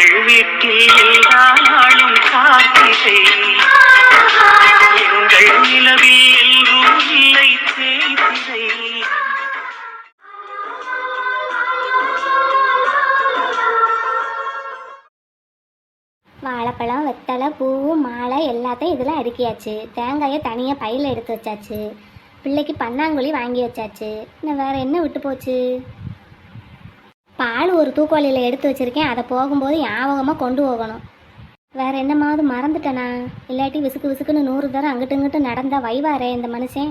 எங்கள் வீட்டில் எல்லா நாளும் காத்திரை, எங்கள் நிலவில் எல்லோரும் இல்லை தேய்திரை. வாழைப்பழம், வெத்தலை, பூ, மாலை எல்லாத்தையும் இதில் அடுக்கியாச்சு. தேங்காயை தனியாக பையில் எடுத்து வச்சாச்சு. பிள்ளைக்கு பன்னாங்குழி வாங்கி வச்சாச்சு. இன்னும் வேறு என்ன விட்டு போச்சு? பால் ஒரு தூக்குவாளியில் எடுத்து வச்சுருக்கேன். அதை போகும்போது ஞாபகமாக கொண்டு போகணும். வேறு என்னமாவது மறந்துட்டேனா? இல்லாட்டி விசுக்கு விசுக்குன்னு 100 தரம் அங்கிட்டு இங்கிட்டு நடந்தால் வைவாரே இந்த மனுஷன்.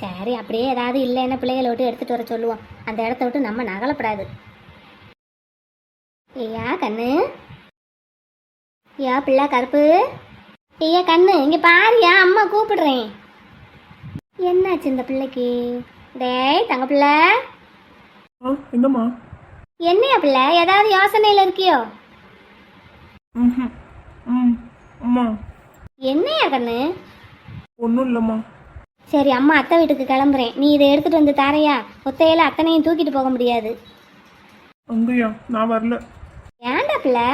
சரி, அப்படியே ஏதாவது இல்லைன்னா பிள்ளைகளை விட்டு எடுத்துகிட்டு வர சொல்லுவோம். அந்த இடத்த விட்டு நம்ம நகலப்படாது. ஐயா கண்ணு, ஐயா பிள்ளை கருப்பு, ஐயா கண்ணு இங்கே பாரியா, அம்மா கூப்பிடுறேன். என்னாச்சு இந்த பிள்ளைக்கு? டேய் தங்க பிள்ளை. என்னம்மா? என்னையா பிள்ளை, ஏதாவது யோசனையில் இருக்கியோ? அம்மா என்னையா கண்ணு? ஒன்றும் இல்லைம்மா. சரி, அம்மா அத்தை வீட்டுக்கு கிளம்புறேன். நீ இதை எடுத்துகிட்டு வந்து தாரையா? ஒத்தையில அத்தனையும் தூக்கிட்டு போக முடியாது. அங்கேயா? நான் வரல. ஏன்டா பிள்ளை?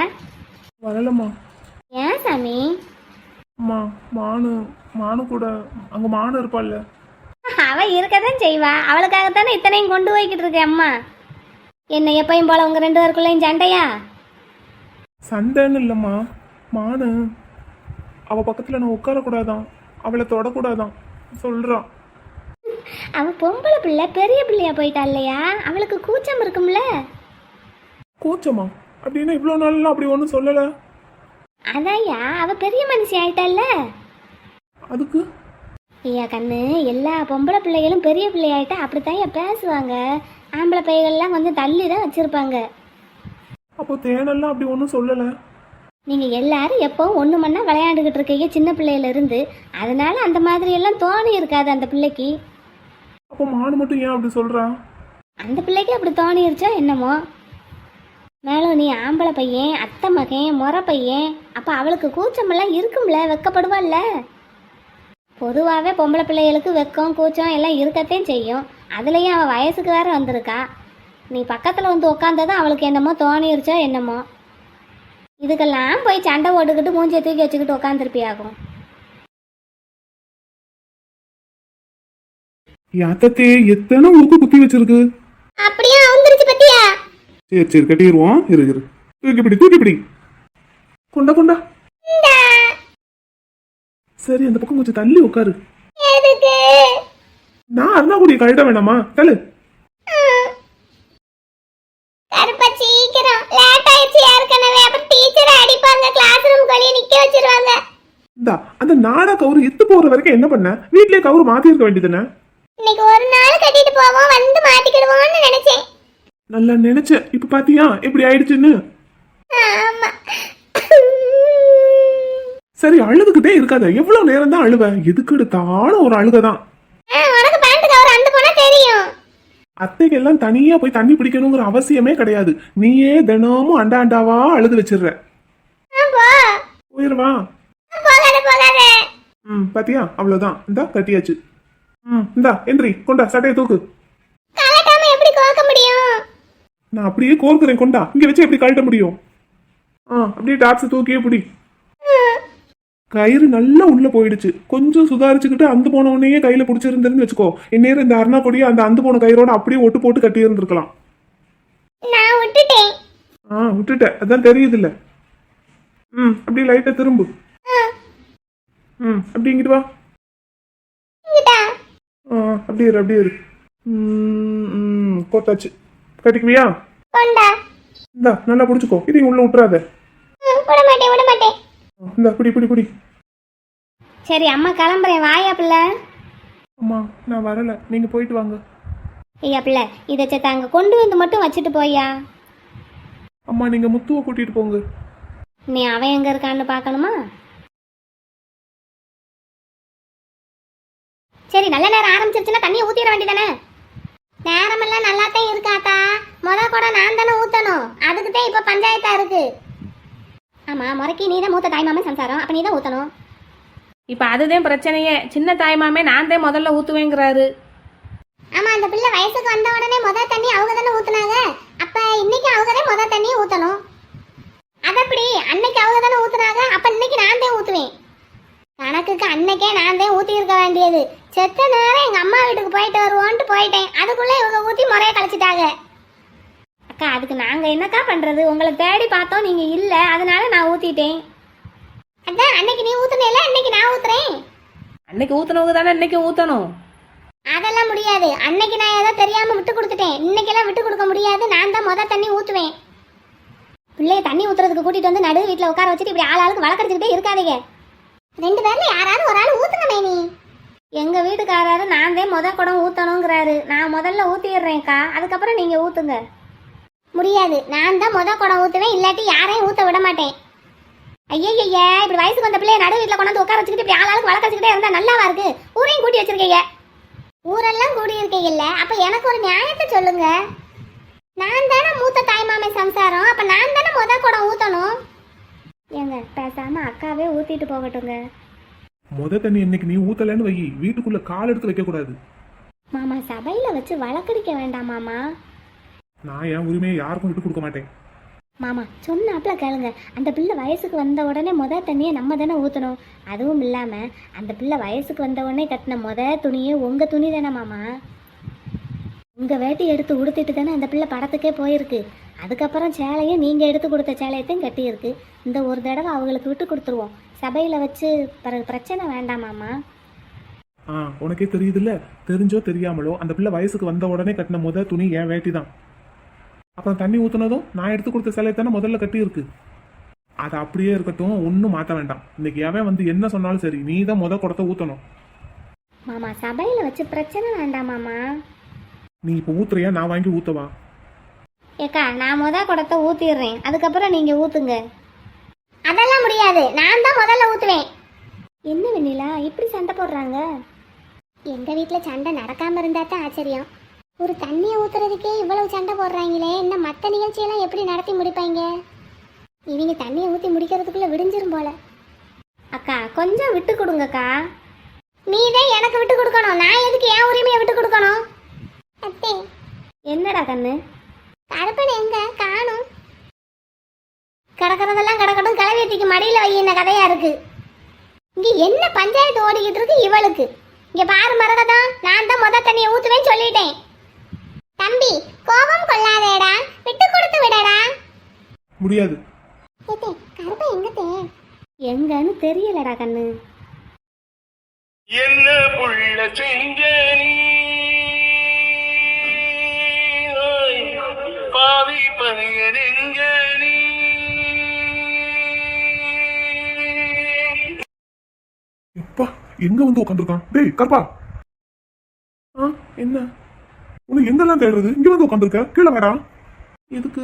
வரலம்மா. ஏன் சாமி? அம்மா மானு கூட அங்கே மானு இருப்பாள்ல. அவ இருக்கதான் செய்வா. அவளுக்காகத்தானே இத்தனையும் கொண்டு போய்கிட்டு இருக்கேன். அம்மா என்ன எப்பயும் போல உங்க 2 பேருக்குள்ளேயும் சண்டையா? சண்டைன்னு இல்லைம்மா. மானு அவள் பக்கத்தில் நான் உட்காரக்கூடாதான், அவளை தொடக்கூடாதான் சொல்கிறான். அவ பொம்பளை பிள்ளை, பெரிய பிள்ளையா போயிட்டா இல்லையா? அவளுக்கு கூச்சம் இருக்கும்ல. கூச்சமா? அப்படின்னா இவ்வளோ நாள்லாம் அப்படி ஒன்றும் சொல்லலை. அதான்யா, அவ பெரிய மனுஷி ஆயிட்டால. அதுக்கு ஐயா கண்ணு, எல்லா பொம்பளை பிள்ளைகளும் பெரிய பிள்ளையாயிட்டா அப்படித்தான் பேசுவாங்க. ஆம்பளை பையர்கள்லாம் கொஞ்சம் தள்ளி தான் வச்சிருப்பாங்க. அப்போ தேனெல்லாம் அப்படி ஒன்றும் சொல்லலை. நீங்கள் எல்லாரும் எப்போவும் ஒன்று மண்ணா விளையாண்டுக்கிட்டு இருக்கீங்க சின்ன பிள்ளையில இருந்து. அதனால அந்த மாதிரி எல்லாம் தோணி இருக்காது அந்த பிள்ளைக்கு. அப்போ மானு மட்டும் ஏன் அப்படி சொல்கிறா? அந்த பிள்ளைக்கு அப்படி தோணிருச்சோ என்னமோ. மேலும் நீ ஆம்பளை பையன், அத்தை மகன், முறை பையன், அப்போ அவளுக்கு கூச்சமெல்லாம் இருக்கும்ல, வெக்கப்படுவாள்ல. பொதுவாகவே பொம்பளை பிள்ளைகளுக்கு வெக்கம் கூச்சம் எல்லாம் இருக்கத்தையும் செய்யும். அதுலேயும் அவள் வயசுக்கு வேற வந்திருக்கா. நீ பக்கத்தில் வந்து உட்காந்ததும் அவளுக்கு என்னமோ தோணிருச்சோ என்னமோ. இதுக்கெல்லாம் போய் சண்டை ஓட்டுக்கிட்டு மூஞ்சியை தூக்கி வச்சுக்கிட்டு உட்காந்துருப்பியாகும். யாத்தே எத்தனை ஊக்கு குத்தி வச்சிருக்கு. அப்படியே வந்துருச்சு பத்தியா? சரி கட்டிடுவோம். இரு தூக்கிப்பிடி கொண்டா. சரி, அந்த பக்கம் கொஞ்சம் தள்ளி உட்காரு. நான் அண்ணா கூடிய கழட்ட வேணாமா? தள்ளு. அந்த நாடா கவுரு எத்து போற வரைக்கும் என்ன பண்ண? வீட்லயே கவுரு மாத்தி இருக்க வேண்டியதுன்னு. இன்னைக்கு ஒரு நாள் கட்டிட்டு போவோம், வந்து மாத்திக்கிடுவோம்னு நினைச்சேன். நல்லா நினைச்ச. இப்ப பாத்தியா எப்படி ஆயிடுச்சுன்னு? சரி, அழுதுகிட்டே இருக்காத. எவ்வளவு நேரம் தான் அழுவ? எதுக்கு எடுத்தாலும் ஒரு அழுகதான். அத்தைக்கு எல்லாம் தனியா போய் தண்ணி பிடிக்கணுங்கிற அவசியமே கிடையாது. நீயே தினமும் அண்டாவா அழுது வச்சிடுற. போயிருவா. பாத்தியா? அவ்வளவுதான். இந்தா கட்டியாச்சு. இந்தா எந்திரி, கொண்டா சட்டையை தூக்கு. நான் அப்படியே கோர்க்கிறேன், கொண்டா. இங்க வச்சு எப்படி கழட்ட முடியும்? அப்படியே டாப்ஸ் தூக்கியே பிடி. கயிறு நல்லா உள்ள போயிடுச்சு. கொஞ்சம் சுதாரிச்சுக்கிட்டு அந்த போன உடனே கையில பிடிச்சிருந்தேன்னு வச்சுக்கோ, இந்நேரம் இந்த அருணா கொடியை அந்த போன கயிறோட அப்படியே ஒட்டு போட்டு கட்டி இருந்திருக்கலாம். விட்டுட்ட, அதான் தெரியுது இல்ல. அப்படியே லைட்டா திரும்பு. அப்படி இங்கிட்டு வா. அப்படியே இரு. கோத்தாச்சு. கட்டிக்குவியா? இந்தா நல்லா பிடிச்சுக்கோ. இது உள்ள விட்டுறாத. இந்த பிடி. சரி அம்மா கிளம்புறேன். வாயா பிள்ளை. அம்மா நான் வரல, நீங்க போயிட்டு வாங்க. ஐயா பிள்ளை, இதை சேத்த அங்க கொண்டு வந்து மட்டும் வச்சுட்டு போயா. அம்மா நீங்க முத்துவை கூட்டிட்டு போங்க. நீ அவன் எங்க இருக்கான்னு பார்க்கணுமா? சரி, நல்ல நேரம் ஆரம்பிச்சிருச்சுன்னா தண்ணியை ஊத்திட வேண்டியதானே? நேரமெல்லாம் நல்லாத்தான் இருக்காக்கா. கூட நான் தானே ஊத்தணும். அதுக்கு தான் இப்ப பஞ்சாயத்தா இருக்கு. ஆமா, முறைக்கு நீ தான் மூத்த தாய்மாமே சம்சாரம், அப்ப நீ தான் ஊத்தணும். இப்ப அதுதான் பிரச்சனையே. சின்ன தாய்மாமே நான் தான் முதல்ல ஊத்துவேங்கிறாரு. ஆமா, அந்த பிள்ளை வயசுக்கு வந்த உடனே முத தண்ணி அவங்க தானே ஊத்துனாங்க. அப்ப இன்னைக்கு அவங்க தான் முத தண்ணியை ஊத்தணும். அது அப்படி அன்னைக்கு அவங்க தானே ஊத்துனாங்க, அப்ப இன்னைக்கு நான் தான் ஊத்துவேன். கணக்குக்கு அன்னைக்கே நான் தான் ஊத்தி இருக்க வேண்டியது. செத்த நேரம் எங்க அம்மா வீட்டுக்கு போயிட்டு வருவோன்ட்டு போயிட்டேன். அதுக்குள்ள இவங்க ஊத்தி முறைய கழிச்சிட்டாங்க. அக்கா அதுக்கு நாங்க என்னக்கா பண்றது? உங்களை தேடி பார்த்தோம், நீங்க இல்ல, அதனால நான் ஊத்திட்டேன். அதான் அன்னைக்கு நீ ஊத்துனேல, இன்னைக்கு நான் ஊத்துறேன். அன்னைக்கு ஊத்துனவங்க தானே இன்னைக்கு ஊத்தணும். அதெல்லாம் முடியாது. அன்னைக்கு நான் ஏதோ தெரியாம விட்டு கொடுத்துட்டேன். இன்னைக்கெல்லாம் விட்டு கொடுக்க முடியாது. நான் தான் முத தண்ணி ஊத்துவேன். பிள்ளைய தண்ணி ஊத்துறதுக்கு கூட்டிட்டு வந்து நடு வீட்டுல உட்கார வச்சுட்டு இப்படி ஆளாளுக்கு வழக்கடிச்சுக்கிட்டே இருக்காதீங்க. 2 பேர்ல யாராவது ஒரு ஆள் ஊத்துனமே. நீ எங்க வீட்டுக்காரரு நான் தான் முத குடம் ஊத்தணுங்கிறாரு. நான் முதல்ல ஊத்திடுறேன்க்கா, அதுக்கப்புறம் நீங்க ஊத்துங்க. முடியாது, நான் தான் முத குடம் ஊத்துவேன், இல்லாட்டி யாரையும் ஊத்த விட மாட்டேன். ஐயய்யா, இப்படி வயசுக்கு வந்த பிள்ளைய நடு வீட்டுல கொண்டாந்து உட்கார வச்சுக்கிட்டு இப்படி ஆளாளுக்கு வழக்கடிச்சுக்கிட்டே இருந்தா நல்லாவா இருக்கு? ஊரையும் கூட்டி வச்சிருக்கீங்க. ஊரெல்லாம் கூடி இருக்கீங்கல்ல, அப்ப எனக்கு ஒரு நியாயத்தை சொல்லுங்க. நான் தானே மூத்த தாய்மாமே சம்சாரம், அப்ப நான் தானே முத குடம் ஊத்தணும். ஏங்க பேசாம அக்காவே ஊத்திட்டு போகட்டுங்க. முத தண்ணி இன்னைக்கு நீ ஊத்தலன்னு வை, வீட்டுக்குள்ள கால் எடுத்து வைக்க கூடாது. மாமா சபையில வச்சு வழக்கடிக்க வேண்டாம் மாமா. நான் என் உரிமையை யாருக்கும் விட்டு கொடுக்க மாட்டேன். மாமா சொன்னாப்புல கேளுங்க. அந்த பிள்ளை வயசுக்கு வந்த உடனே முத தண்ணியை நம்ம தானே ஊற்றணும். அதுவும் இல்லாமல் அந்த பிள்ளை வயசுக்கு வந்த உடனே கட்டின முத துணியே உங்கள் துணி தானே மாமா. உங்கள் வேட்டி எடுத்து உடுத்திட்டு தானே அந்த பிள்ளை படத்துக்கே போயிருக்கு. அதுக்கப்புறம் சேலையும் நீங்கள் எடுத்து கொடுத்த சேலையத்தையும் கட்டியிருக்கு. இந்த ஒரு தடவை அவங்களுக்கு விட்டு கொடுத்துருவோம். சபையில் வச்சு பிரச்சனை வேண்டாம் மாமா. உனக்கே தெரியுதுல்ல, தெரிஞ்சோ தெரியாமலோ அந்த பிள்ளை வயசுக்கு வந்த உடனே கட்டின முத துணி என் வேட்டி தான். அப்புறம் தண்ணி ஊற்றுனதும் நான் எடுத்து கொடுத்த சிலையை தானே முதல்ல கட்டி இருக்கு. அது அப்படியே இருக்கட்டும், ஒன்றும் மாற்ற வேண்டாம். இன்னைக்கு எவன் வந்து என்ன சொன்னாலும் சரி, நீ தான் முத குடத்தை ஊற்றணும். மாமா சபையில் வச்சு பிரச்சனை வேண்டாம் மாமா. நீ இப்போ ஊத்துறியா, நான் வாங்கி ஊற்றவா? ஏக்கா நான் முத குடத்தை ஊற்றிடுறேன், அதுக்கப்புறம் நீங்கள் ஊற்றுங்க. அதெல்லாம் முடியாது, நான் தான் முதல்ல ஊற்றுவேன். என்ன வெண்ணிலா இப்படி சண்டை போடுறாங்க? எங்கள் வீட்டில் சண்டை நடக்காமல் இருந்தால் தான் ஆச்சரியம். ஒரு தண்ணியை ஊற்றுறதுக்கே இவ்வளவு சண்டை போடுறாங்களே, இன்னும் மற்ற நிகழ்ச்சியெல்லாம் எப்படி நடத்தி முடிப்பாங்க? இவங்க தண்ணியை ஊற்றி முடிக்கிறதுக்குள்ளே விடிஞ்சிரும் போல. அக்கா கொஞ்சம் விட்டு கொடுங்கக்கா. நீ தான் எனக்கு விட்டு கொடுக்கணும், நான் எதுக்கு என் உரிமையை விட்டு கொடுக்கணும்? அத்தே என்னடா கண்ணு? கருப்பன் எங்க காணும்? கிடக்கிறதெல்லாம் கிடக்கட்டும், கிளவியத்திக்கு மடியில் வை, என்ன கதையா இருக்கு? இங்க என்ன பஞ்சாயத்து ஓடிக்கிட்டு இருக்கு இவளுக்கு? இங்க பாரு மரகதம், நான் தான் முத தண்ணியை ஊத்துவேன்னு சொல்லிட்டேன். தம்பி கோபம் கொள்ளாதேடா, விட்டு கொடுத்து விடடா. முடியாது. கருப்பை எங்கத்தே? எங்கன்னு தெரியலடா கண்ணு. என்ன புள்ள செஞ்ச நீ பாவி பையனெங்க நீ. எப்பா எங்க வந்து உட்காந்துருக்கான்? டேய் கருப்பா, என்ன உனக்கு எங்கெல்லாம் தேடுறது? இங்க வந்து உட்காந்துருக்க, கீழே வேடா. எதுக்கு?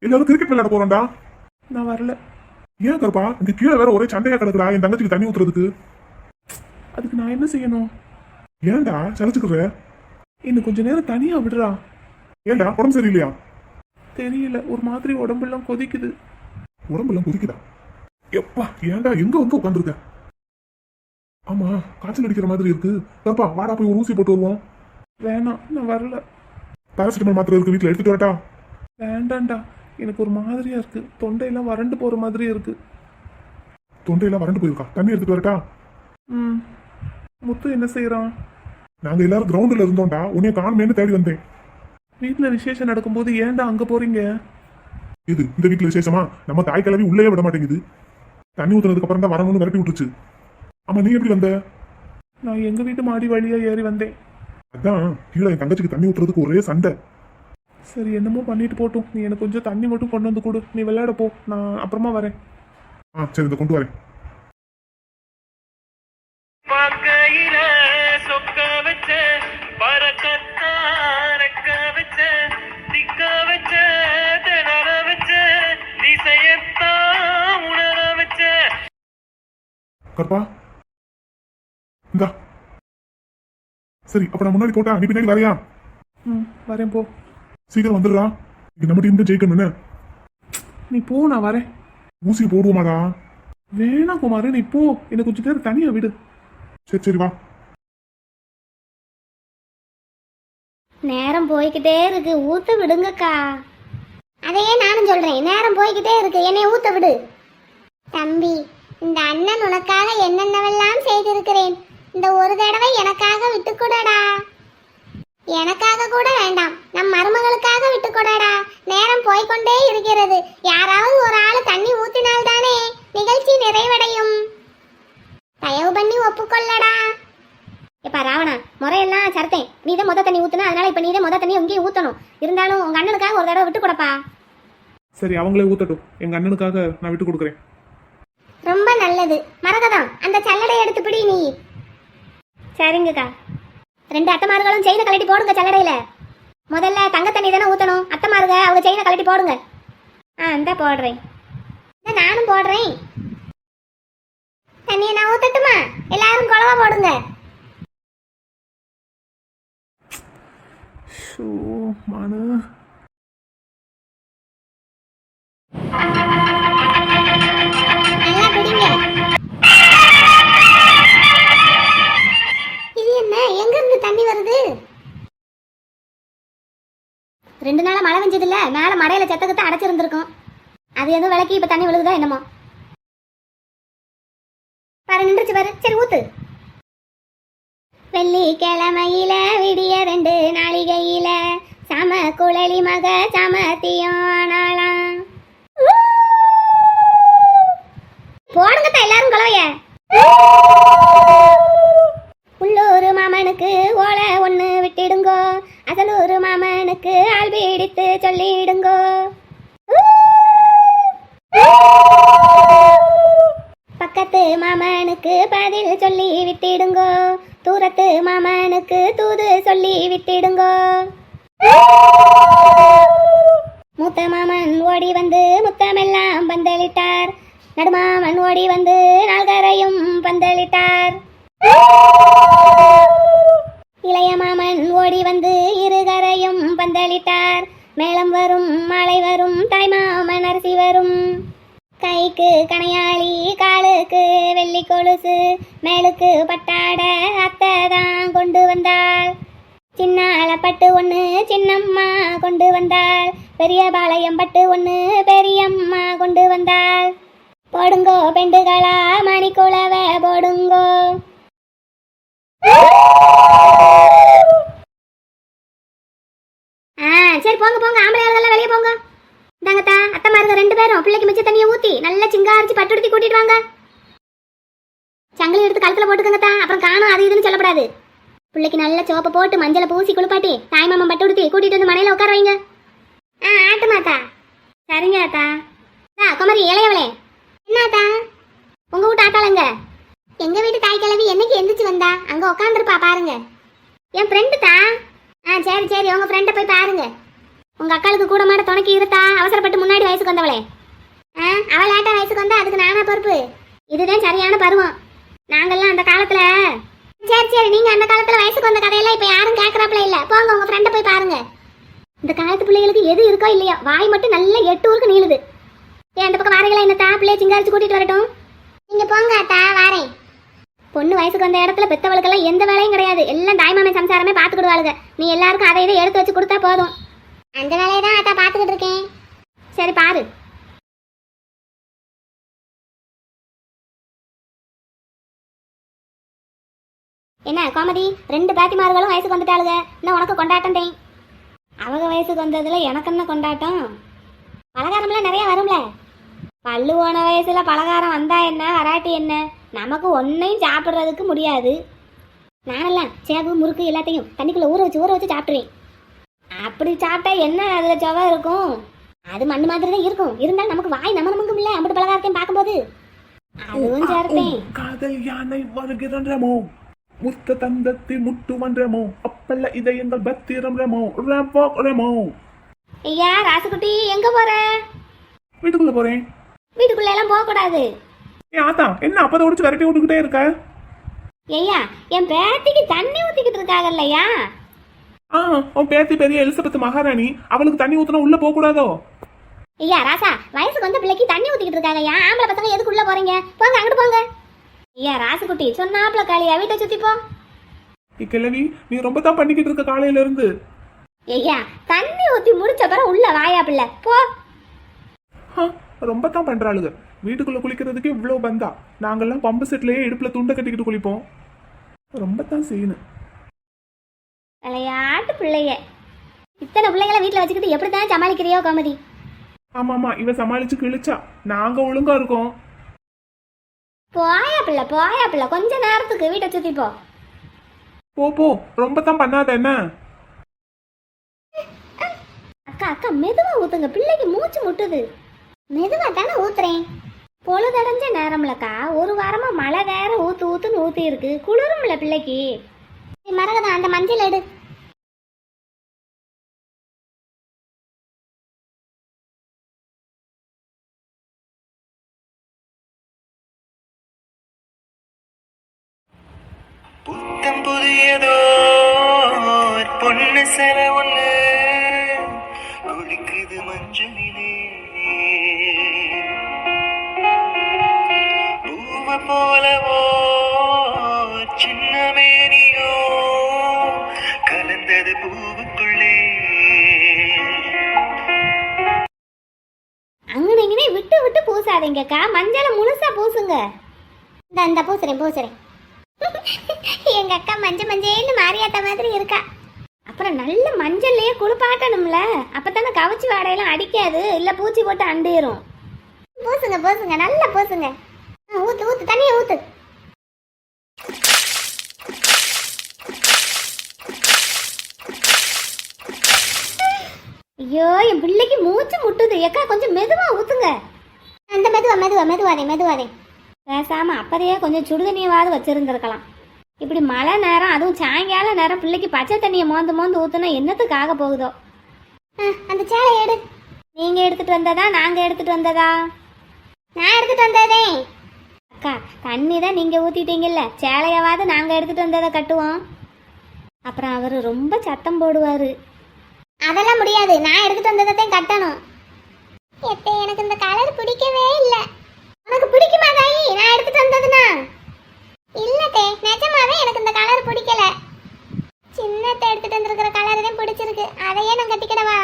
எல்லாரும் கிரிக்கெட் விளையாட போறோம்டா. நான் வரல. ஏன் கருப்பா, இங்க கீழே வேற ஒரே சண்டையா கிடக்குறா என் தங்கச்சிக்கு தண்ணி ஊத்துறதுக்கு. அதுக்கு நான் என்ன செய்யணும்? ஏன்டா சலிச்சுக்குற? இன்னும் கொஞ்ச நேரம் தனியா விடுறா. ஏன்டா உடம்பு சரியில்லையா? தெரியல, ஒரு மாதிரி உடம்பெல்லாம் கொதிக்குது. உடம்பெல்லாம் கொதிக்குதா? எப்பா ஏன்டா எங்க வந்து உட்காந்துருக்க? ஆமா காய்ச்சல் அடிக்கிற மாதிரி இருக்கு. கருப்பா வாடா போய் ஒரு ஊசி போட்டு வருவோம். வேணாம் நான் வரல. பாராசிட்டமால் மாத்திரை இருக்கு, வீட்டில் எடுத்துட்டு வரட்டா? வேண்டாம்டா, எனக்கு ஒரு மாதிரியா இருக்கு, தொண்டையெல்லாம் வறண்டு போற மாதிரி இருக்கு. தொண்டையெல்லாம் வறண்டு போயிருக்கா? தண்ணி எடுத்துட்டு வரட்டா? முத்து என்ன செய்யறான்? நாங்க எல்லாரும் கிரவுண்டில் இருந்தோம்டா, உன்னைய காணுமேன்னு தேடி வந்தேன். வீட்டுல விசேஷம் நடக்கும்போது ஏன்டா அங்க போறீங்க? இது இந்த வீட்டுல விசேஷமா? நம்ம தாய் கிளவி உள்ளே விட மாட்டேங்குது. தண்ணி ஊத்துனதுக்கு அப்புறம் தான் வரணும்னு விரட்டி விட்டுருச்சு. ஆமா நீ எப்படி வந்த? நான் எங்க வீட்டு மாடி வழியா ஏறி வந்தேன். அதான் கீழே என் தங்கச்சிக்கு தண்ணி ஊத்துறதுக்கு ஒரே சண்டை. சரி என்னமோ பண்ணிட்டு போட்டும், நீ எனக்கு கொஞ்சம் தண்ணி மட்டும் கொண்டு வந்து கொடு, நீ விளையாட போ, நான் அப்புறமா வரேன். சரி இதை கொண்டு வரேன். பார்க்கையில சொக்க வச்ச பறக்கத்தாரக்க வச்ச திக்க வச்ச திணற வச்ச திசையத்தான் உணர வச்ச. கற்பா இந்தா. சரி அப்ப நான் முன்னாடி போட்டா நீ பின்னாடி வரையா? வரேன் போ. சீக்கிரம் வந்துடுறா, இது நம்ம டீம் தான் ஜெயிக்கணும். நீ போ, நான் வரேன். ஊசி போடுவோமாடா? வேணாம் குமார், நீ போ, எனக்கு கொஞ்சம் நேரம் தனியா விடு. சரி சரி வா. நேரம் போய்கிட்டே இருக்கு, ஊத்து விடுங்கக்கா. அதையே நானும் சொல்றேன், நேரம் போய்கிட்டே இருக்கு, என்னைய ஊத்த விடு. தம்பி, இந்த அண்ணன் உனக்காக என்னென்னவெல்லாம் செய்திருக்கிறேன். இந்த ஒரு தடவை எனக்காக விட்டுக்கூடடா. எனக்காக கூட வேண்டாம், நம் மருமகளுக்காக விட்டுக்கூடடா. நேரம் போய்கொண்டே இருக்கிறது. யாராவது ஒரு ஆள் தண்ணி ஊத்தினால்தானே நிகழ்ச்சி நிறைவடையும். தயவு பண்ணி ஒப்புக்கொள்ளடா. இப்ப ராவணா, முறையெல்லாம் சரத்தேன். நீ தான் முத தண்ணி ஊத்துனா, அதனால இப்ப நீ தான் முத தண்ணி இங்கேயும் ஊத்தணும். இருந்தாலும் உங்க அண்ணனுக்காக ஒரு தடவை விட்டு கொடுப்பா. சரி, அவங்களே ஊத்தட்டும். எங்க அண்ணனுக்காக நான் விட்டு கொடுக்குறேன். ரொம்ப நல்லது. மரகதம், அந்த சல்லடை எடுத்து பிடி நீ. சரிங்கக்கா. 2 அத்தைமார்களும் செயினை கழட்டி போடுங்க சல்லடையில. முதல்ல தங்க தண்ணி தானே ஊற்றணும். அத்தைமாருங்க அவங்க செயினை கழட்டி போடுங்க. இந்த போடுறேன். நானும் போடுறேன். தண்ணியை நான் ஊத்தட்டுமா? எல்லாரும் குழவா போடுங்க. மனு நல்லா பிடிங்க. இது என்ன, எங்க இருந்து தண்ணி வருது? 2 நாளா மழை பெஞ்சது இல்ல, மேல மடையில செத்தகத்தை அடைச்சிருந்திருக்கும். அது எதுவும் விளக்கி இப்ப தண்ணி விழுகுதா என்னமோ? பாரு, நின்றுச்சு பாரு. சரி ஊத்து. வெள்ளிக்கிழமையில விடிய 2 நாளிகையில சம குழலி மக சமத்தியம் ஆனாலாம். போடுங்கத்தா எல்லாரும் குழவைய. உள்ளூர் மாமனுக்கு ஓலை ஒண்ணு விட்டிடுங்கோ, அசலூர் மாமனுக்கு ஆள் பிடித்து சொல்லிடுங்கோ. பக்கத்து மாமனுக்கு பதில் சொல்லி விட்டிடுங்கோ, தூரத்து மாமனுக்கு தூது சொல்லி விட்டிடுங்கோ. மூத்த மாமன் ஓடி வந்து முத்தமெல்லாம் பந்தலிட்டார், நடுமாமன் ஓடி வந்து நால்கரையும் பந்தலிட்டார். இளைய மாமன் ஓடி வந்து இருகரையும் பந்தலிட்டார், மேளம் வரும் மாலை வரும் தாய்மாமன் அரிசி வரும். கைக்கு கணையாளி, காலுக்கு வெள்ளி கொலுசு, மேலுக்கு பட்டாட அத்தை தான் கொண்டு வந்தாள். சின்னால பட்டு ஒன்று சின்னம்மா கொண்டு வந்தாள், பெரிய பாளையம் பட்டு ஒன்று பெரியம்மா கொண்டு வந்தாள். போடுங்கோ பெண்டுகளா மணிக்குளவ போடுங்கோ. சரி போங்க போங்க, ஆம்பளை ஆளுகள்லாம் வெளியே போங்க. இந்தாங்கத்தா, அத்தைமாருங்க 2 பேரும் பிள்ளைக்கு மிச்ச தண்ணியை ஊத்தி நல்லா சிங்காரிச்சு பட்டுடுத்தி கூட்டிட்டு வாங்க. சங்கிலி எடுத்து கழுத்துல போட்டுக்கங்கத்தா, அப்புறம் காணும் அது இதுன்னு சொல்லப்படாது. பிள்ளைக்கு நல்ல சோப்பை போட்டு மஞ்சளை பூசி குளிப்பாட்டி தாய்மாமன் பட்டுடுத்தி கூட்டிட்டு வந்து மனையில உட்கார வைங்க. ஆட்டுமாத்தா. சரிங்க அத்தா. குமரி இளையவளே, என்னாத்தா உங்க வீட்டு ஆட்டாளங்க? எங்க வீட்டு தாய் கிழவி என்னைக்கு எந்திரிச்சு வந்தா? அங்க உட்காந்துருப்பா பாருங்க. என் ஃப்ரெண்டு தா. சரி சரி, உங்க ஃப்ரெண்டை போய் பாருங்க. உங்க அக்காளுக்கு கூட மாட துணைக்கு இருத்தா, அவசரப்பட்டு முன்னாடி வயசுக்கு வந்தவளே. அவள் லேட்டா வயசுக்கு வந்தா அதுக்கு நானா பொறுப்பு? இதுதான் சரியான பருவம். நாங்கெல்லாம் அந்த காலத்துல. சரி சரி, நீங்க அந்த காலத்துல வயசுக்கு வந்த கதையெல்லாம் இப்ப யாரும் கேட்கறாப்புல இல்ல. போங்க உங்க ஃப்ரெண்டை போய் பாருங்க. இந்த காலத்து பிள்ளைகளுக்கு எது இருக்கோ இல்லையா, வாய் மட்டும் நல்லா 8 ஊருக்கு நீளுது. அந்த பக்கம் வாரீங்களா என்னத்தா? பிள்ளைய சிங்காரிச்சு கூட்டிட்டு வரட்டும். நீங்க போங்க அத்தா, வாரேன். பொண்ணு வயசுக்கு வந்த இடத்துல பெத்தவளுக்கெல்லாம் எந்த வேலையும் கிடையாது, எல்லாம் தாய்மாமன் சம்சாரமே பாத்துக்கிடுவாளுங்க. நீ எல்லாருக்கும் அதை இதை எடுத்து வச்சு கொடுத்தா போதும். அந்த வேலையை தான் அத்தா பாத்துக்கிட்டு இருக்கேன். சரி பாரு. என்ன கோமதி, 2 பேத்திமார்களும் வயசுக்கு வந்துட்டாளுங்க. இன்னும் உனக்கு கொண்டாட்டம் தேன். அவங்க வயசுக்கு வந்ததுல எனக்கு என்ன கொண்டாட்டம்? பலகாரம்லாம் நிறைய வரும்ல. பல்லு போன வயசுல பலகாரம் வந்தா என்ன, வராட்டி என்ன, நமக்கு ஒன்னையும் சாப்பிட்றதுக்கு முடியாது. நானெல்லாம் சேவு முறுக்கு எல்லாத்தையும் தண்ணிக்குள்ள ஊற வச்சு சாப்பிட்ருவேன். அப்படி சாப்பிட்டா என்ன அதுல சுவை இருக்கும்? அது மண்ணு மாதிரி தான் இருக்கும். இருந்தாலும் நமக்கு வாய் நமக்கும் இல்லை அம்பட்டு பலகாரத்தையும் பார்க்கும்போது. அதுவும் சேர்த்தேன். காதல் யானை வருகிறன்றமோ, முத்த தந்தத்தில் முட்டு வன்றமோ, அப்பல்ல இதை எங்கள் பத்திரம் ரமோ ரமோ. ஐயா ராசுக்குட்டி, எங்க போற? வீட்டுக்குள்ள போறேன். வீட்டுக்குள்ள எல்லாம் போக கூடாது. ஆத்தா, என்ன அப்பதை உடிச்சு விரட்டி விட்டுக்கிட்டே இருக்க? ஐயா, என் பேத்திக்கு தண்ணி ஊத்திக்கிட்டு இருக்காங்கல்லையா? உன் பேத்தி பெரிய எலிசபெத் மகாராணி, அவளுக்கு தண்ணி ஊத்துனா உள்ள போக கூடாதோ? ஐயா ராசா, வயசுக்கு வந்த பிள்ளைக்கு தண்ணி ஊத்திக்கிட்டு இருக்காங்கய்யா. ஆம்பளை பசங்க எதுக்கு உள்ள போறீங்க? போங்க அங்கிட்டு போங்க. ஐயா ராசுக்குட்டி, சொன்னாப்ல காளியா, வீட்டை சுத்தி போ. கிழவி, நீ ரொம்ப தான் பண்ணிக்கிட்டு இருக்க காலையில இருந்து. ஐயா தண்ணி ஊற்றி முடிச்ச பிறகு உள்ள வாயா பிள்ளை போ. ரொம்ப தான் பண்றாளுங்க. வீட்டுக்குள்ள குளிக்கிறதுக்கே இவ்வளோ பந்தா. நாங்கெல்லாம் பம்பு செட்லயே இடுப்புல துண்டை கட்டிக்கிட்டு குளிப்போம். ரொம்ப தான் செய்யணும். விளையாட்டு பிள்ளைய இத்தனை பிள்ளைங்களை வீட்டில் வச்சுக்கிட்டு எப்படி தான் சமாளிக்கிறியோ கோமதி. ஆமாமா, இவ சமாளிச்சு கிழிச்சா. நாங்க ஒழுங்கா இருக்கோம். போயா பிள்ளை கொஞ்ச நேரத்துக்கு வீட்டை சுத்தி போ. போ ரொம்ப தான் பண்ணாத என்ன. அக்கா மெதுவா ஊத்துங்க, பிள்ளைக்கு மூச்சு முட்டுது. மெதுவா தானே ஊத்துறேன். பொழுதடைஞ்ச நேரம்லக்கா, ஒரு வாரமா மழை வேற ஊத்துன்னு ஊத்தி இருக்கு. குளிரும்ல பிள்ளைக்கு. மரகதம் அந்த மஞ்சள் எடு. புத்தம் புதியதோ பொண்ணு சில ஒண்ணு குளிக்குது மஞ்சளிலே பூவ போலவோ சின்ன மேனியோ கலந்தது பூவுக்குள்ளே. அங்கனே விட்டு பூசாதீங்கக்கா, மஞ்சளை முழுசா பூசுங்க. இந்த பூசுறேன். எங்க அக்கா மஞ்சேன்னு மாரியாத்த மாதிரி இருக்கா. அப்புறம் நல்ல மஞ்சள்லயே குளிப்பாட்டணும்ல, அப்பதானே கவச்சி வாடையெல்லாம் அடிக்காது, இல்ல பூச்சி போட்டு அண்டிரும். பூசுங்க நல்லா பூசுங்க. ஊத்து தண்ணியை ஊத்து. ஐயோ என் பிள்ளைக்கு மூச்சு முட்டுது. ஏக்கா கொஞ்சம் மெதுவா ஊத்துங்க. அந்த மெதுவாதே. பேசாம அப்பதையே கொஞ்சம் சுடுதண்ணியாவது வச்சிருந்துருக்கலாம். இப்படி மழை நேரம், அதுவும் சாயங்கால நேரம் பிள்ளைக்கு பச்சை தண்ணியை மோந்து ஊத்துனா என்னத்துக்காக போகுதோ. அந்த சேலை எடு. நீங்க எடுத்துட்டு வந்ததா நாங்க எடுத்துட்டு வந்ததா? நான் எடுத்துட்டு வந்ததே. அக்கா தண்ணி தான் நீங்க ஊத்திட்டீங்கல்ல, சேலையாவது நாங்க எடுத்துட்டு வந்ததை கட்டுவோம். அப்புறம் அவரு ரொம்ப சத்தம் போடுவாரு. அதெல்லாம் முடியாது, நான் எடுத்துட்டு வந்ததையும் கட்டணும். எனக்கு இந்த கலர் பிடிக்கவே இல்லை. உனக்கு பிடிக்குமா தாயி நான் எடுத்துட்டு வந்ததுனா? இல்லத்தே, நிஜமாவே எனக்கு இந்த கலர் பிடிக்கல. சின்னத்தை எடுத்துட்டு வந்திருக்கிற கலர் தான் பிடிச்சிருக்கு, அதையே நான் கட்டிக்கிடவா?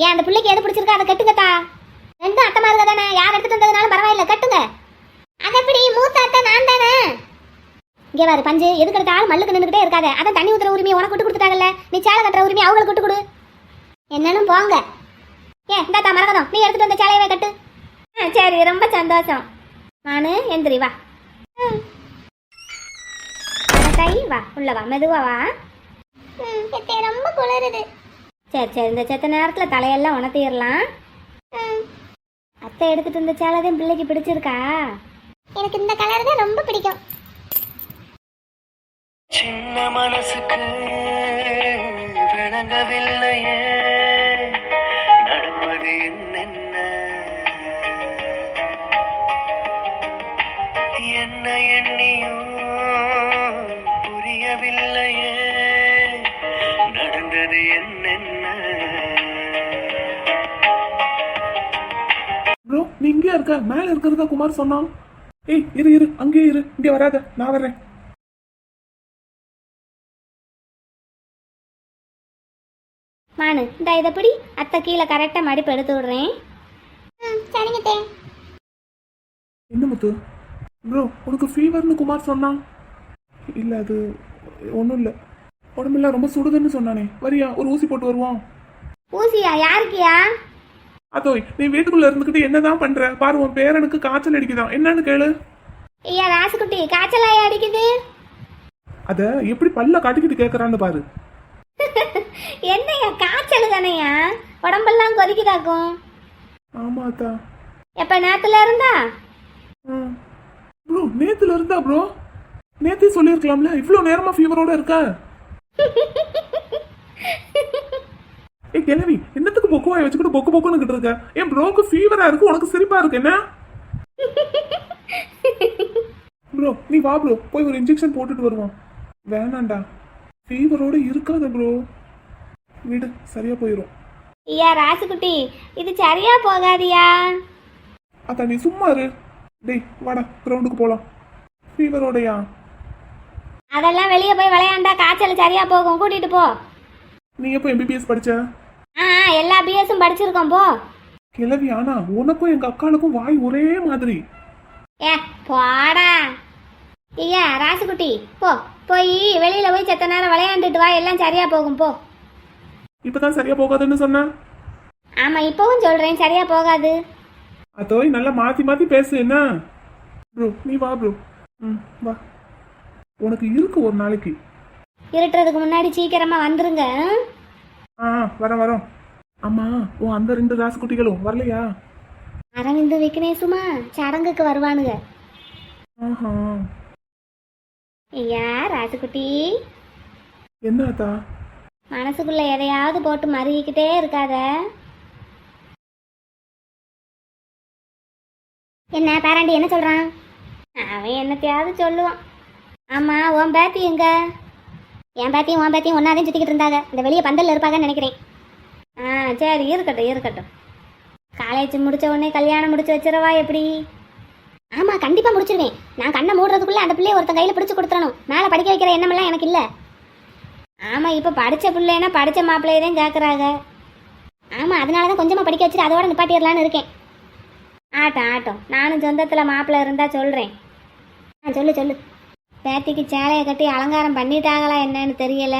ஏன் அந்த பிள்ளைக்கு எது பிடிச்சிருக்கா அதை கட்டுங்கத்தா. ரெண்டும் அட்டமா இருக்க தானே, யார் எடுத்துட்டு வந்ததுனாலும் பரவாயில்ல, கட்டுங்க. அது எப்படி மூத்த அத்தை நான் தானே. இங்கே பாரு பஞ்சு, எதுக்கு எடுத்தாலும் மல்லுக்கு நின்றுக்கிட்டே இருக்காத. அதான் தண்ணி ஊத்துற உரிமையை உனக்கு விட்டு கொடுத்துட்டாங்கல்ல, நீ சேலை கட்டுற உரிமையை அவங்களுக்கு விட்டு கொடு. என்னன்னு போங்க. இந்தாத்தா மரகதம், நீ எடுத்துட்டு வந்த சேலையவே கட்டு. சரி, ரொம்ப சந்தோஷம். நானு எந்திரி வா. கை வா, உள்ள வா, மெதுவா வா. ரொம்ப குளிருது. சரி, இந்த செத்த நேரத்துல தலையெல்லாம் உணர்த்திடலாம். அத்தை எடுத்துட்டு வந்த சேலை தான் பிள்ளைக்கு பிடிச்சிருக்கா? எனக்கு இந்த கலர் தான் ரொம்ப பிடிக்கும். சின்ன மனசுக்கு விளங்கவில்லையே நடப்பது என்னென்ன, என்ன எண்ணியும் புரியவில்லையே நடந்தது என்னென்ன. ப்ரோ நீ இங்கே இருக்க, மேல இருக்கிறதா குமார் சொன்னான். ஏய் இரு அங்கேயே இரு, இங்கே வராத, நான் வர்றேன். மானு இந்த இதைப்படி அத்தை கீழே கரெக்டாக மடிப்பு எடுத்து விடுறேன். சரிங்க. என்ன முத்து ப்ரோ, உனக்கு ஃபீவர்னு குமார் சொன்னான். இல்லை அது ஒன்றும் இல்லை, உடம்பெல்லாம் ரொம்ப சுடுதுன்னு சொன்னானே. வரியா ஒரு ஊசி போட்டு வருவோம். ஊசியா? யாருக்கியா? அதோ நீ வீட்டுக்குள்ள இருந்துக்கிட்டு என்னதான் பண்ற பாரு, உன் பேரனுக்கு காய்ச்சல் அடிக்குதான், என்னன்னு கேளு. ஐயா ராசுக்குட்டி, காய்ச்சலாயா அடிக்குது? அத எப்படி பல்ல காட்டிக்கிட்டு கேட்கறான்னு பாரு. என்னையா காய்ச்சல் தானையா, உடம்பெல்லாம் கொதிக்குதாக்கும். ஆமாத்தா. எப்ப நேத்துல இருந்தா? ப்ரோ நேத்துல இருந்தா ப்ரோ, நேத்தே சொல்லிருக்கலாம்ல, இவ்வளவு நேரமா ஃபீவரோட இருக்க. ஏ கிழவி, என்னத்துக்கு பொக்குவாய் வச்சுக்கிட்டு பொக்குன்னு இருக்க? என் ப்ரோக்கு ஃபீவரா இருக்கு, உனக்கு சிரிப்பா இருக்கு என்ன? ப்ரோ நீ வா ப்ரோ, போய் ஒரு இன்ஜெக்ஷன் போட்டுட்டு வருவோம். வேணாண்டா, ஃபீவரோட இருக்காத ப்ரோ, விடு சரியா போயிடும். ஐயா ராசுக்குட்டி, இது சரியா போகாதியா? அத்தா நீ சும்மா இரு. டேய் வாடா கிரவுண்டுக்கு போலாம். ஃபீவரோடையா? அதெல்லாம் வெளியே போய் விளையாண்டா காய்ச்சல் சரியா போகும், கூட்டிட்டு போ. நீ எப்போ எம்பிபிஎஸ் படிச்ச? எல்லா பிஎஸும் படிச்சிருக்கோம் போ. கிளவி, ஆனா உனக்கும் எங்க அக்காளுக்கும் வாய் ஒரே மாதிரி. ஏ போடா. ஐயா ராசுகுட்டி போ, போய் வெளியில போய் செத்த நேரம் விளையாண்டுட்டு வா, எல்லாம் சரியா போகும் போ. இப்பதான் சரியா போகாதுன்னு சொன்ன. ஆமா இப்பவும் சொல்றேன் சரியா போகாது. அதோய் நல்லா மாத்தி மாத்தி பேசு என்ன. ப்ரோ நீ வா ப்ரோ. வா, உனக்கு இருக்கு ஒரு நாளைக்கு. இருட்டுறதுக்கு முன்னாடி சீக்கிரமா வந்துருங்க. வரோம் வரோம். ஆமா, உன் அந்த 2 ராசுக்குட்டிகளும் வரலையா? அரவிந்து விக்னேஷுமா சடங்குக்கு வருவானுங்க. ஐயா ராசுக்குட்டி, என்ன ஆத்தா? மனசுக்குள்ள எதையாவது போட்டு மறிக்கிட்டே இருக்காத. என்ன பேராண்டி என்ன சொல்றான்? அவன் என்னத்தையாவது சொல்லுவான். ஆமா உன் பேத்தி எங்க? என் பேத்தியும் உன் பேத்தியும் ஒன்னாதான் சுத்திக்கிட்டு இருந்தாங்க. இந்த வெளியே பந்தல்ல இருப்பாங்கன்னு நினைக்கிறேன். சரி இருக்கட்டும் இருக்கட்டும். காலேஜ் முடிச்ச உடனே கல்யாணம் முடிச்சு வச்சிடவா எப்படி? ஆமா கண்டிப்பா முடிச்சிருவேன். நான் கண்ணை மூடுறதுக்குள்ள அந்த பிள்ளைய ஒருத்தன் கையில பிடிச்சு கொடுத்துடணும். மேலே படிக்க வைக்கிற எண்ணமெல்லாம் எனக்கு இல்லை. ஆமா இப்ப படிச்ச பிள்ளைன்னா படிச்ச மாப்பிள்ளையே தான் கேட்கறாங்க. ஆமா அதனாலதான் கொஞ்சமா படிக்க வச்சுட்டு அதோட நிப்பாட்டிடலான்னு இருக்கேன். ஆட்டம் நானும் சொந்தத்தில் மாப்பிள்ளை இருந்தா சொல்றேன். சொல்லு சொல்லு. பேத்திக்கு சேலையை கட்டி அலங்காரம் பண்ணிட்டாங்களா என்னன்னு தெரியல.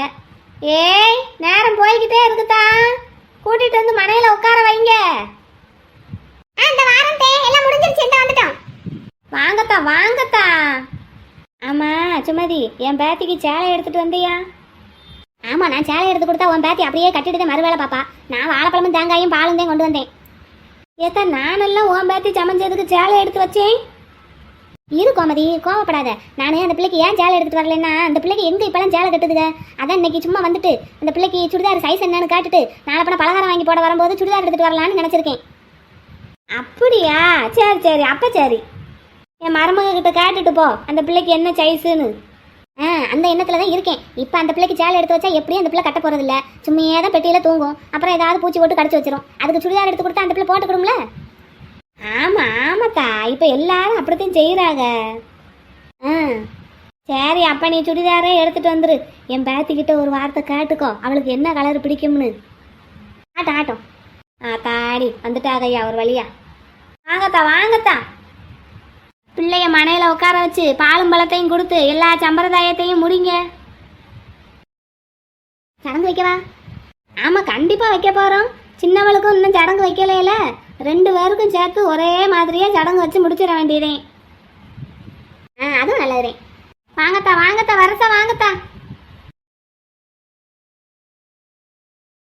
ஏய் நேரம் போய்கிட்டே இருக்குதா, கூட்டிட்டு வந்து மனையில உட்கார வைங்க. வாங்கத்தா வாங்கத்தா. ஆமா சுமதி, என் பேத்திக்கு சேலை எடுத்துட்டு வந்தியா? ஆமா நான் சேலை எடுத்து கொடுத்தா உன் பேத்தி அப்படியே கட்டிட்டு மறுவேளை பாப்பா. நான் வாழைப்பழமும் தேங்காயும் பாலும் தான் கொண்டு வந்தேன். ஏத்தா நானெல்லாம் உன் பேத்தி சமைஞ்சதுக்கு சேலை எடுத்து வச்சேன். இரு கோமதி கோவப்படாத. நானே அந்த பிள்ளைக்கு ஏன் சேலை எடுத்துட்டு வரலன்னா, அந்த பிள்ளைக்கு எங்க இப்பெல்லாம் சேலை கட்டுதுங்க. அதான் இன்னைக்கு சும்மா வந்துட்டு அந்த பிள்ளைக்கு சுடிதார் சைஸ் என்னன்னு காட்டுட்டு நாளை பலகாரம் வாங்கி போட வரும்போது சுடிதார் எடுத்துட்டு வரலான்னு நினைச்சிருக்கேன். அப்படியா? சரி சரி அப்ப சரி. என் மருமக கிட்ட காட்டுட்டு போ அந்த பிள்ளைக்கு என்ன சைஸுன்னு. அந்த எண்ணத்துல தான் இருக்கேன். இப்போ அந்த பிள்ளைக்கு சேலை எடுத்து வச்சா எப்படியும் அந்த பிள்ளை கட்ட போறது இல்ல, சும்மையே தான் பெட்டியில தூங்கும். அப்புறம் ஏதாவது பூச்சி போட்டு கடிச்சு வச்சிரும். அதுக்கு சுடிதார் எடுத்து கொடுத்தா அந்த பிள்ளை போட்டுக்கிடும்ல. ஆமா ஆமாக்கா, இப்போ எல்லாரும் அப்படித்தான் செய்யறாங்க. சரி அப்ப நீ சுடிதாரே எடுத்துட்டு வந்துரு. என் பேத்திக்கிட்ட ஒரு வார்த்தை கேட்டுக்கோ, அவளுக்கு என்ன கலர் பிடிக்கும்னு. ஆட்டம் தாடி வந்துட்டாங்க ஐயா ஒரு வழியா. வாங்கத்தா வாங்கத்தா. பிள்ளைய மனையில உட்கார வச்சு பாலும் பழத்தையும் கொடுத்து எல்லா சம்பிரதாயத்தையும் முடிங்க. சடங்கு வைக்கவா? ஆமா கண்டிப்பா வைக்க போறோம். சின்னவளுக்கும் இன்னும் சடங்கு வைக்கலையில, 2 பேருக்கும் சேர்த்து ஒரே மாதிரியே சடங்கு வச்சு முடிச்சிட வேண்டியதே. அதுவும் நல்லதுரே. வாங்கத்தா வாங்கத்தா வரசா வாங்கத்தா.